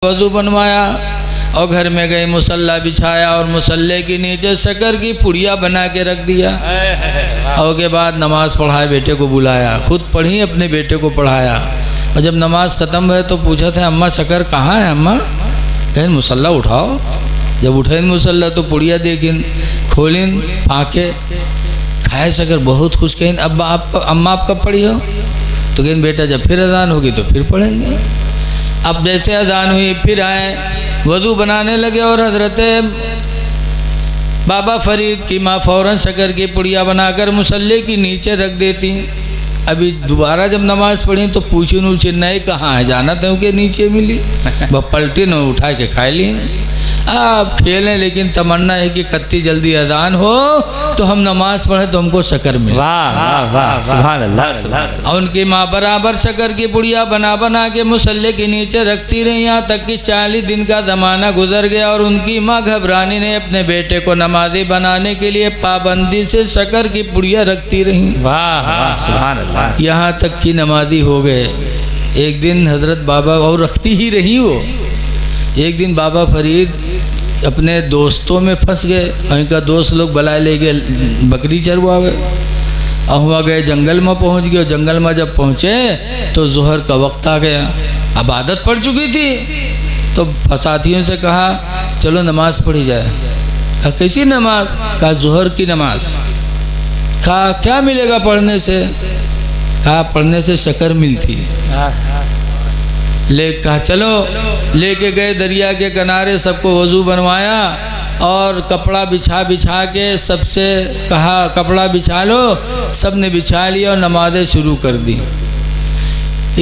वज़ू बनवाया और घर में गए, मुसल्ला बिछाया और मुसल्ले के नीचे शक्कर की पुड़िया बना के रख दिया। और के बाद नमाज पढ़ाए, बेटे को बुलाया, खुद पढ़ी, अपने बेटे को पढ़ाया। और जब नमाज ख़त्म है तो पूछा था, अम्मा शक्कर कहाँ है अम्मा? कहें मुसल्ला उठाओ। जब उठे मुसल्ला तो पुड़िया देखिन, खोलिन, फाँके, खाए शक्कर, बहुत खुश। कहें अब्बा आप अम्मा आप कब पढ़ी हो? तो कहें बेटा जब फिर अजान होगी तो फिर पढ़ेंगे। अब जैसे अजान हुई फिर आए, वज़ू बनाने लगे और हज़रत बाबा फरीद की माँ फ़ौरन शक्कर की पुड़िया बनाकर मुसल्ले की नीचे रख देती। अभी दोबारा जब नमाज़ पढ़ी तो पूछी नूछी, नए कहाँ है, जाना था कि नीचे मिली, वह पलटी न उठा के खा ली। आप खेलें, लेकिन तमन्ना है कि कत्ती जल्दी अजान हो तो हम नमाज पढ़े तो हमको शक्कर मिले। वाह वाह वाह, सुभान अल्लाह। और उनकी माँ बराबर शक्कर की पुड़िया बना बना के मुसल्ले के नीचे रखती रही, यहाँ तक कि 40 दिन का ज़माना गुजर गया। और उनकी माँ घबरानी ने अपने बेटे को नमाजी बनाने के लिए पाबंदी से शक्कर की पुड़िया रखती रही। वाह वाह, सुभान अल्लाह। यहाँ तक कि नमाजी हो गए। एक दिन हजरत बाबा, और रखती ही रही वो, एक दिन बाबा फरीद अपने दोस्तों में फंस गए। उनका दोस्त लोग बुलाए ले गए बकरी चरवावे, और हुआ गए जंगल में पहुंच गए। जंगल में जब पहुंचे तो ज़ोहर का वक्त आ गया, अब आदत पड़ चुकी थी। तो साथियों से कहा चलो नमाज पढ़ी जाए। कहा कैसी नमाज? कहा ज़ोहर की नमाज। कहा क्या मिलेगा पढ़ने से? कहा पढ़ने से शक्कर मिलती। कहा चलो, लेके गए दरिया के किनारे, सबको वज़ू बनवाया और कपड़ा बिछा बिछा के सबसे कहा कपड़ा बिछा लो। सब ने बिछा लिया और नमाज़ें शुरू कर दी।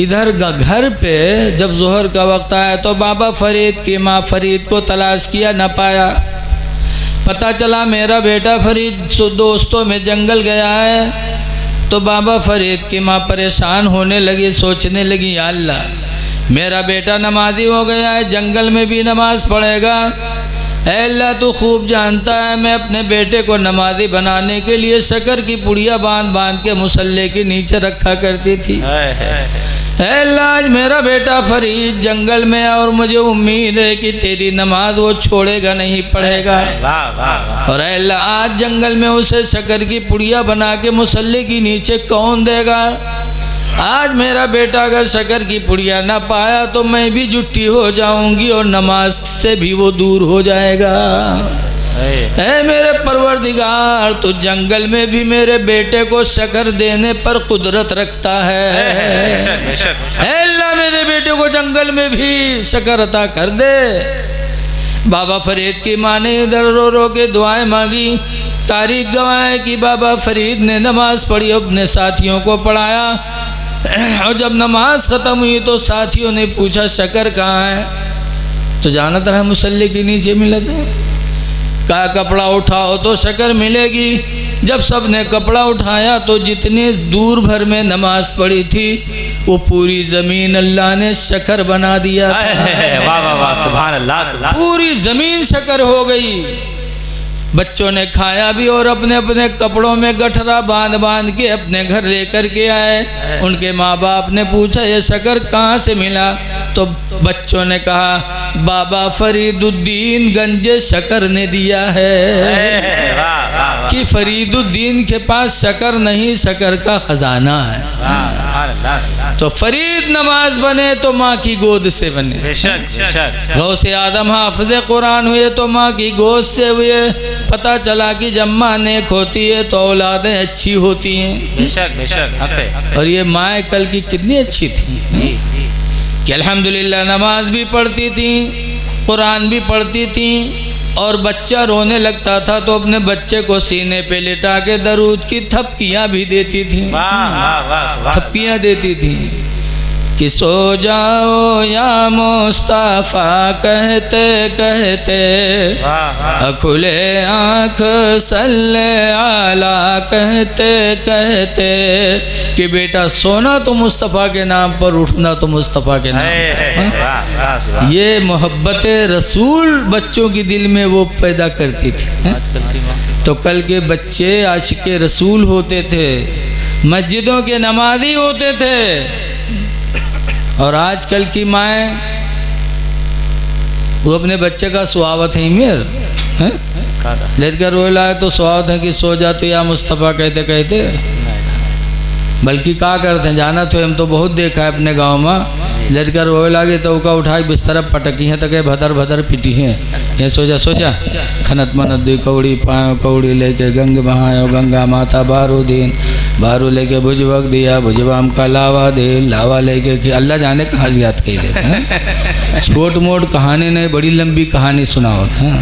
इधर घर पे जब ज़ोहर का वक्त आया तो बाबा फरीद की माँ फरीद को तलाश किया, न पाया। पता चला मेरा बेटा फरीद दोस्तों में जंगल गया है। तो बाबा फरीद की माँ परेशान होने लगी, सोचने लगी, या अल्लाह मेरा बेटा नमाजी हो गया है, जंगल में भी नमाज पढ़ेगा। ऐ अल्लाह तू खूब जानता है मैं अपने बेटे को नमाजी बनाने के लिए शक्कर की पुड़िया बांध बांध के मुसल्ले के नीचे रखा करती थी। ऐ अल्लाह आज मेरा बेटा फरीद जंगल में है और मुझे उम्मीद है कि तेरी नमाज वो छोड़ेगा नहीं, पढ़ेगा। और ऐ अल्लाह आज जंगल में उसे शक्कर की पुड़िया बना के मुसल्ले के नीचे कौन देगा? आज मेरा बेटा अगर शक्कर की पुड़िया ना पाया तो मैं भी जुट्टी हो जाऊंगी और नमाज से भी वो दूर हो जाएगा। ऐ मेरे परवरदिगार तू जंगल में भी मेरे बेटे को शक्कर देने पर कुदरत रखता है। ऐ अल्लाह मेरे बेटे को जंगल में भी शक्कर अता कर दे। बाबा फरीद की माँ ने इधर रो रो के दुआएं मांगी। तारीख गवाह है कि बाबा फरीद ने नमाज पढ़ी, अपने साथियों को पढ़ाया। और जब नमाज ख़त्म हुई तो साथियों ने पूछा शक्कर कहाँ है? तो जाना तरह मुसल्ले के नीचे मिला था। कहा कपड़ा उठाओ तो शक्कर मिलेगी। जब सब ने कपड़ा उठाया तो जितने दूर भर में नमाज पढ़ी थी वो पूरी ज़मीन अल्लाह ने शक्कर बना दिया। वाह वाह वाह, सुभान अल्लाह। पूरी ज़मीन शक्कर हो गई। बच्चों ने खाया भी और अपने अपने कपड़ों में गठरा बांध बांध के अपने घर लेकर के आए। उनके माँ बाप ने पूछा ये शक्कर कहाँ से मिला? तो बच्चों ने कहा बाबा फरीदुद्दीन गंजे शक्कर ने दिया है। कि फरीदुद्दीन के पास शक्कर नहीं, शक्कर का खजाना है। तो फरीद नमाज बने तो माँ की गोद से बने। गौसे आदम हाफिज़ कुरान हुए तो माँ की गोद से हुए। पता चला कि जब माँ नेक होती है तो औलादें अच्छी होती हैं। और ये माँ कल की कितनी अच्छी थी कि अल्हम्दुलिल्लाह नमाज भी पढ़ती थी, कुरान भी पढ़ती थी। और बच्चा रोने लगता था तो अपने बच्चे को सीने पे लिटा के दरूद की थपकियाँ भी देती थी। थपकियाँ देती थी कि सो जाओ या मुस्तफ़ा कहते कहते, खुले आँख सल्ले आला कहते कहते। कि बेटा सोना तो मुस्तफ़ा के नाम पर, उठना तो मुस्तफ़ा के नाम। ये मोहब्बत रसूल बच्चों की दिल में वो पैदा करती थी। तो कल के बच्चे आशिक़े रसूल होते थे, मस्जिदों के नमाजी होते थे। और आजकल की माएँ वो अपने बच्चे का स्वागत है मेर हैं लड़का रोए लाए तो स्वागत है कि सो जा तो या मुस्तफ़ा कहते कहते, बल्कि क्या करते हैं जाना तो हम तो बहुत देखा है अपने गांव में, लड़का रोए लागे तो उका उठा के बिस्तर पटकी है तो कहे भदर भदर पिटी है, ये सो जा खनत मनत दी कौड़ी पायो कौड़ी लेके गंग बहायो गंगा माता बारू दिन बारू लेके भुजबक दिया भुजबाम का लावा दे लावा लेके कि अल्लाह जाने कहाँ से याद कही देते छोट मोट कहानी नहीं बड़ी लंबी कहानी सुनाओ हैं।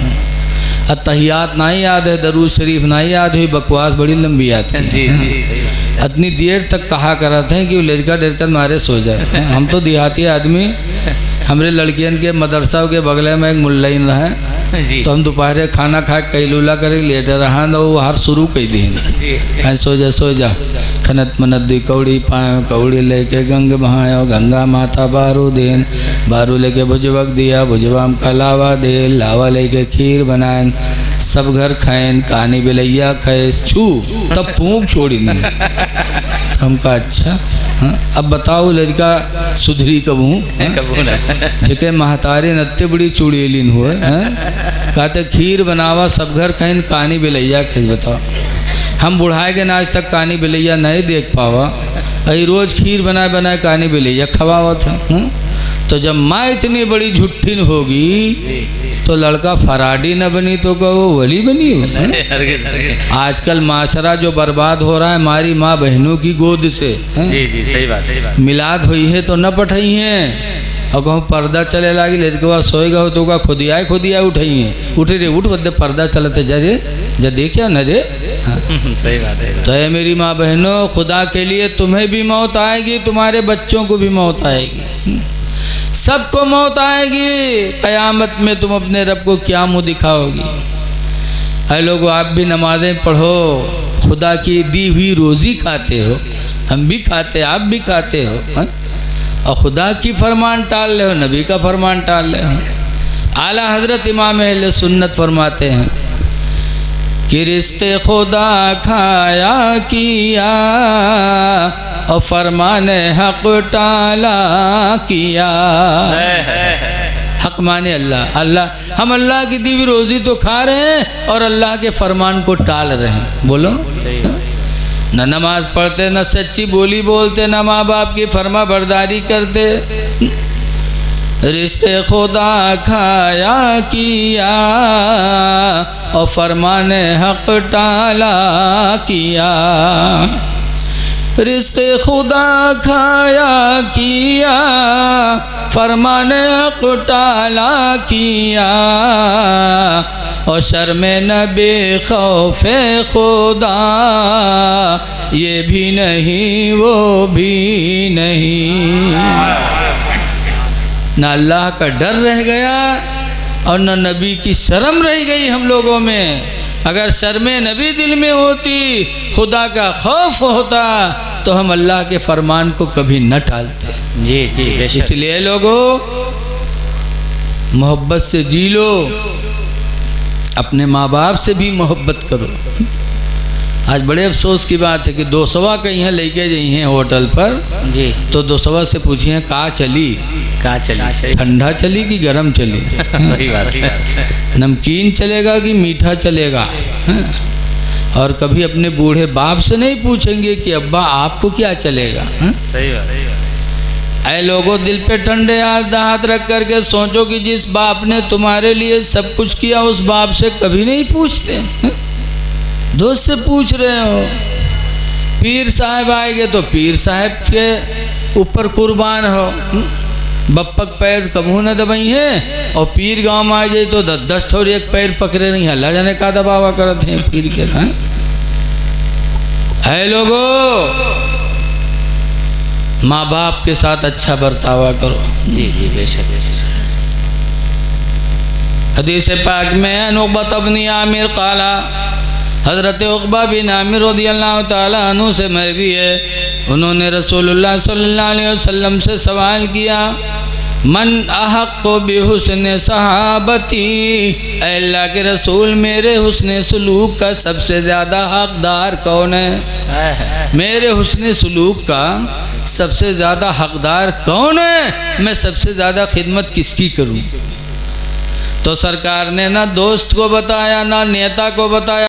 अत्तहियात ना ही याद है, दरूद शरीफ ना ही याद हुई, बकवास बड़ी लंबी याद की। इतनी देर तक कहा करते हैं कि वो लड़का डरकर मारे सो जाए। हम तो देहाती आदमी, हमारे लड़कियन के मदरसा के बगले में एक मुल्लाइन रहा तो हम दोपहर खाना खा कैलूला करे लेट रहा तो वो हर शुरू कई दिन सो जा खनत मनत दी कौड़ी पायो कौड़ी लेके गंग बहायो गंगा माता बारू दिन बारू लेके भुजबक दिया भुजबाम का लावा दे लावा लेके खीर बनाए सब घर खाएन कहानी बिलैया खाए छू तब फूंक छोड़ी नहीं। हम कहा अच्छा हाँ? अब बताओ लड़का सुधरी कबू जेके महतारी नत्ते बड़ी चुड़ेलिन हुए कहते खीर बनावा सब घर खाइन कहानी बिलैया खाए। बताओ हम बुढ़ाए के आज तक कहानी बिलैया नहीं देख पावा, अभी रोज खीर बनाए बनाए कहानी बिलैया खवावा था। तो जब माँ इतनी बड़ी झुट्ठिन होगी तो लड़का फराडी न बनी तो कहो वली बनी हो। आजकल माशरा जो बर्बाद हो रहा है हमारी माँ बहनों की गोद से जी जी सही बात मिलाद हुई है तो न पठाई हैं और कहूँ पर्दा चले लागी लड़के सोएगा हो तो का खुदिया उठाई है उठे रे उठ बदे पर्दा चलते जरे जा देखिया न रे सही बात है। तो है मेरी माँ बहनों खुदा के लिए तुम्हें भी मौत आएगी तुम्हारे बच्चों को भी मौत आएगी, सबको मौत आएगी। क़यामत में तुम अपने रब को क्या मुँह दिखाओगी। है लोगों आप भी नमाज़ें पढ़ो, खुदा की दी हुई रोज़ी खाते हो, हम भी खाते आप भी खाते हो हा? और खुदा की फरमान टाल ले हो, नबी का फरमान टाल ले हो। आला हज़रत इमाम अहले सुन्नत फरमाते हैं कि रिज़्क़ खुदा खाया किया और फरमाने हक टाला किया। हक माने अल्लाह, अल्लाह हम अल्लाह की दी हुई रोज़ी तो खा रहे हैं और अल्लाह के फरमान को टाल रहे हैं। बोलो न नमाज पढ़ते न सच्ची बोली बोलते न माँ बाप की फरमा बरदारी करते। रिज़्क़ खुदा खाया किया और फरमाने हक टाला किया। रिज़्क़ खुदा खाया किया फरमाने हक टाला किया और शर्म नबी खौफ़े खुदा ये भी नहीं वो भी नहीं। ना अल्लाह का डर रह गया और न नबी की शर्म रह गई हम लोगों में। अगर शर्म नबी दिल में होती खुदा का खौफ होता तो हम अल्लाह के फरमान को कभी न टालते। जी जी इसलिए लोगों मोहब्बत से जी लो, अपने माँ बाप से भी मोहब्बत करो। आज बड़े अफसोस की बात है कि 200 कहीं हैं लेके गई हैं होटल पर जी, तो 200 से पूछिए कहाँ चली, ठंडा चली कि गरम चली, वही बात नमकीन चलेगा कि मीठा चलेगा। और कभी अपने बूढ़े बाप से नहीं पूछेंगे कि अब्बा आपको क्या चलेगा। सही बात। ऐ लोगों दिल पे ठंडे हाथ रख करके सोचो कि जिस बाप ने तुम्हारे लिए सब कुछ किया उस बाप से कभी नहीं पूछते, दोस्त से पूछ रहे हो। पीर साहब आएंगे तो पीर साहब के ऊपर कुर्बान हो, बप्पक पैर कबू न दबाई है। और पीर गांव में आ जाए तो 10 ठोर एक पैर पकड़े नहीं, अल्लाह जाने का दबावा करते हैं पीर के। है लोगों माँ बाप के साथ अच्छा बर्तावा करो। जी जी बेशक। हदीस पाक में नुक़बत इब्न आमिर क़ाला, हज़रत उक़बा बिन आमिर रज़ियल्लाहु ताला अन्हु से मरवी है, उन्होंने रसूलुल्लाह सल्लल्लाहु अलैहि वसल्लम से सवाल किया मन अहक़्क़ु बिहुस्नि सहाबती, अल्लाह के रसूल मेरे हुस्न सलूक का सबसे ज़्यादा हक़दार कौन है। मेरे हुस्न सलूक का सबसे ज़्यादा हक़दार कौन है, मैं सबसे ज़्यादा खिदमत किसकी करूं। तो सरकार ने ना दोस्त को बताया ना नेता को बताया,